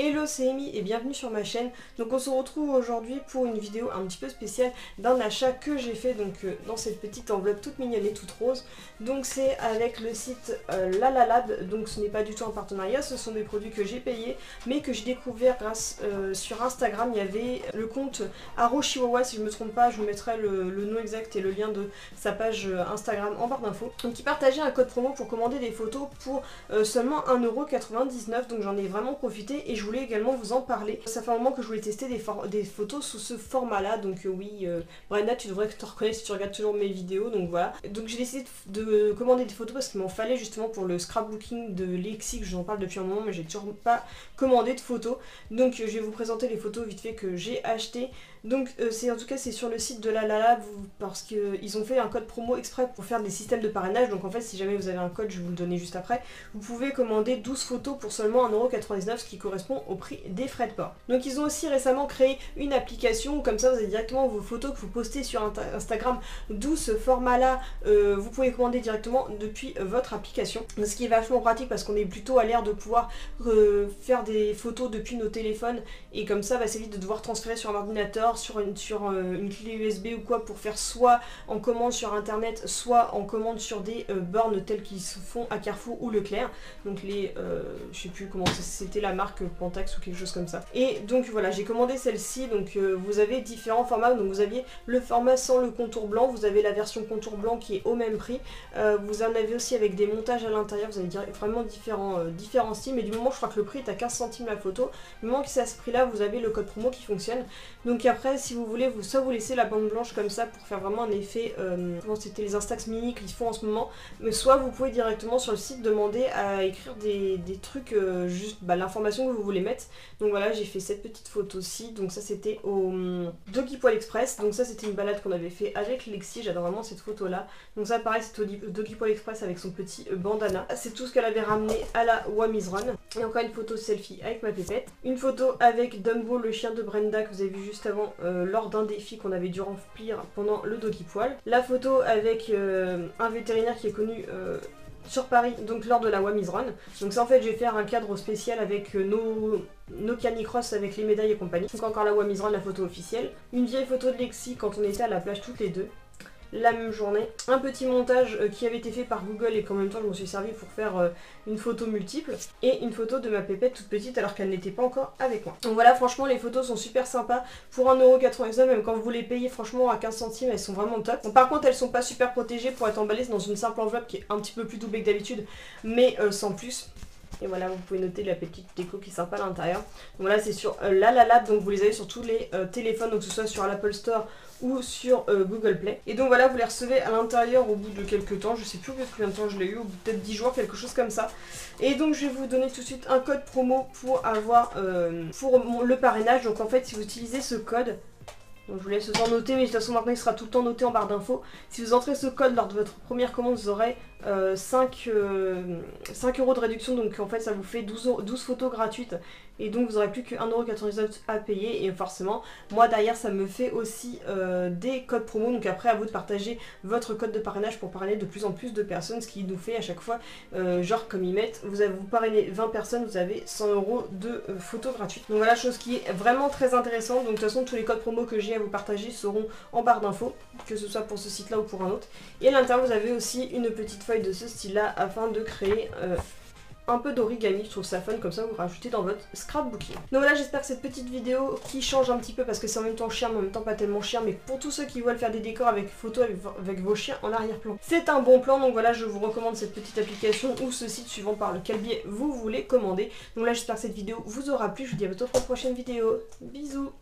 Hello, c'est Amy et bienvenue sur ma chaîne. Donc on se retrouve aujourd'hui pour une vidéo un petit peu spéciale d'un achat que j'ai fait donc dans cette petite enveloppe toute mignonne et toute rose. Donc c'est avec le site Lalalab, donc ce n'est pas du tout un partenariat, ce sont des produits que j'ai payés mais que j'ai découvert grâce sur Instagram. Il y avait le compte @chihuahua, si je me trompe pas, je vous mettrai le nom exact et le lien de sa page Instagram en barre d'infos. Donc il partageait un code promo pour commander des photos pour seulement 1,99€, donc j'en ai vraiment profité et je voulais également vous en parler. Ça fait un moment que je voulais tester des photos sous ce format là, donc oui, Brenda, tu devrais te reconnaître si tu regardes toujours mes vidéos, donc voilà. Donc j'ai décidé de commander des photos parce qu'il m'en fallait justement pour le scrapbooking de Lexi, que j'en parle depuis un moment mais j'ai toujours pas commandé de photos. Donc je vais vous présenter les photos vite fait que j'ai achetées. Donc en tout cas c'est sur le site de Lalalab parce qu'ils ont fait un code promo exprès pour faire des systèmes de parrainage. Donc en fait si jamais vous avez un code, je vais vous le donner juste après, vous pouvez commander 12 photos pour seulement 1,99€, ce qui correspond au prix des frais de port. Donc ils ont aussi récemment créé une application où comme ça vous avez directement vos photos que vous postez sur Instagram, d'où ce format là, vous pouvez commander directement depuis votre application. Ce qui est vachement pratique parce qu'on est plutôt à l'ère de pouvoir faire des photos depuis nos téléphones et comme ça ça évite de devoir transférer sur un ordinateur, sur une clé USB ou quoi, pour faire soit en commande sur internet, soit en commande sur des bornes telles qu'ils se font à Carrefour ou Leclerc. Donc les, je sais plus comment c'était la marque, Pentax ou quelque chose comme ça. Et donc voilà, j'ai commandé celle-ci. Donc vous avez différents formats. Donc vous aviez le format sans le contour blanc, vous avez la version contour blanc qui est au même prix. Vous en avez aussi avec des montages à l'intérieur, vous avez vraiment différents styles. Mais du moment, je crois que le prix est à 15 centimes la photo, du moment que c'est à ce prix là, vous avez le code promo qui fonctionne. Donc après si vous voulez, soit vous laissez la bande blanche comme ça pour faire vraiment un effet, c'était les Instax mini qu'ils font en ce moment, mais soit vous pouvez directement sur le site demander à écrire des trucs, juste l'information que vous voulez mettre. Donc voilà, j'ai fait cette petite photo-ci, donc ça c'était au Doggy Poil Express, donc ça c'était une balade qu'on avait fait avec Lexi, j'adore vraiment cette photo là. Donc ça pareil, c'est au Doggy Poil Express avec son petit bandana. C'est tout ce qu'elle avait ramené à la Wami's Run. Et encore une photo selfie avec ma pépette. Une photo avec Dumbo, le chien de Brenda que vous avez vu juste avant lors d'un défi qu'on avait dû remplir pendant le Doggy Poil. La photo avec un vétérinaire qui est connu sur Paris, donc lors de la Wami's Run. Donc ça en fait je vais faire un cadre spécial avec nos canicross avec les médailles et compagnie. Donc encore la Wami's Run, la photo officielle. Une vieille photo de Lexi quand on était à la plage toutes les deux. La même journée. Un petit montage qui avait été fait par Google et qu'en même temps je m'en suis servi pour faire une photo multiple. Et une photo de ma pépette toute petite alors qu'elle n'était pas encore avec moi. Donc voilà, franchement les photos sont super sympas. Pour 1,99€, même quand vous les payez franchement à 15 centimes, elles sont vraiment top. Bon, par contre elles sont pas super protégées pour être emballées dans une simple enveloppe qui est un petit peu plus doublée que d'habitude, mais sans plus. Et voilà, vous pouvez noter la petite déco qui est sympa à l'intérieur. Donc voilà, c'est sur Lalalab, donc vous les avez sur tous les téléphones, donc que ce soit sur l'Apple Store ou sur Google Play. Et donc voilà, vous les recevez à l'intérieur au bout de quelques temps, je sais plus combien de temps je l'ai eu, au bout de peut-être 10 jours, quelque chose comme ça. Et donc je vais vous donner tout de suite un code promo pour avoir le parrainage. Donc en fait, si vous utilisez ce code, donc je vous laisse en noter, mais de toute façon maintenant il sera tout le temps noté en barre d'infos. Si vous entrez ce code lors de votre première commande, vous aurez 5 € de réduction, donc en fait ça vous fait 12 photos gratuites. Et donc vous n'aurez plus que 1,99€ à payer. Et forcément, moi derrière ça me fait aussi des codes promo. Donc après à vous de partager votre code de parrainage pour parrainer de plus en plus de personnes. Ce qui nous fait à chaque fois, genre comme ils mettent, vous parrainez 20 personnes, vous avez 100€ de photos gratuites. Donc voilà, chose qui est vraiment très intéressante. Donc de toute façon tous les codes promo que j'ai à vous partager seront en barre d'infos, que ce soit pour ce site là ou pour un autre. Et à l'intérieur vous avez aussi une petite feuille de ce style là afin de créer un peu d'origami. Je trouve ça fun, comme ça vous rajoutez dans votre scrapbooking. Donc voilà, j'espère que cette petite vidéo qui change un petit peu parce que c'est en même temps chien mais en même temps pas tellement chien, mais pour tous ceux qui veulent faire des décors avec photos avec vos chiens en arrière-plan, c'est un bon plan. Donc voilà, je vous recommande cette petite application ou ce site suivant par lequel biais vous voulez commander. Donc là j'espère que cette vidéo vous aura plu, je vous dis à bientôt pour une prochaine vidéo. Bisous.